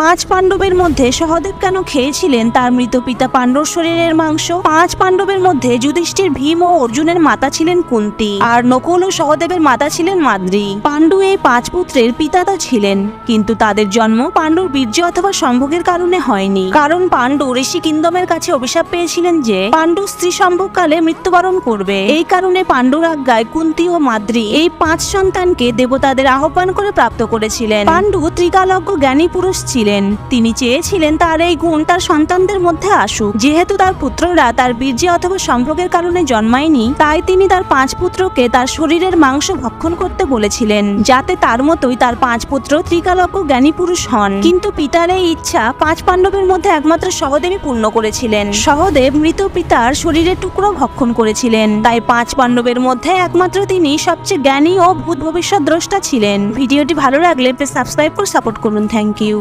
পাঁচ পাণ্ডবের মধ্যে সহদেব কেন খেয়েছিলেন তার মৃত পিতা পাণ্ডুর শরীরের মাংস? পাঁচ পাণ্ডবের মধ্যে যুধিষ্ঠির, ভীম ও অর্জুনের মাতা ছিলেন কুন্তী, আর নকুল ও সহদেবের মাতা ছিলেন মাদ্রী। পাণ্ডু এই পাঁচ পুত্রের পিতাতা ছিলেন, কিন্তু তাদের জন্ম পাণ্ডুর বীর্য অথবা সম্ভোগের কারণে হয়নি। কারণ পাণ্ডু ঋষি কিন্দমের কাছে অভিশাপ পেয়েছিলেন যে পাণ্ডু স্ত্রী সম্ভোগকালে মৃত্যুবরণ করবে। এই কারণে পাণ্ডুর আজ্ঞায় কুন্তী ও মাদ্রী এই পাঁচ সন্তানকে দেবতাদের আহ্বান করে প্রাপ্ত করেছিলেন। পাণ্ডু ত্রিকালজ্ঞ জ্ঞানী পুরুষ ছিলেন। তিনি চেয়েছিলেন তার এই গুণ তার সন্তানদের মধ্যে আসুক। যেহেতু তার পুত্ররা তার বীর্য অথবা সম্ভোগের কারণে জন্মায়নি, তাই তিনি তার পাঁচ পুত্রকে তার শরীরের মাংস ভক্ষণ করতে বলেছিলেন, যাতে তার মতোই তার পাঁচ পুত্র ত্রিকালজ্ঞ জ্ঞানী পুরুষ হন। কিন্তু পিতার এই ইচ্ছা পাঁচ পাণ্ডবের মধ্যে একমাত্র সহদেবই পূর্ণ করেছিলেন। সহদেব মৃত পিতার শরীরের টুকরো ভক্ষণ করেছিলেন, তাই পাঁচ পাণ্ডবের মধ্যে একমাত্র তিনি সবচেয়ে জ্ঞানী ও ভূত ভবিষ্যৎ দ্রষ্টা ছিলেন। ভিডিওটি ভালো লাগলে প্লিজ সাবস্ক্রাইব করে সাপোর্ট করুন। Thank you.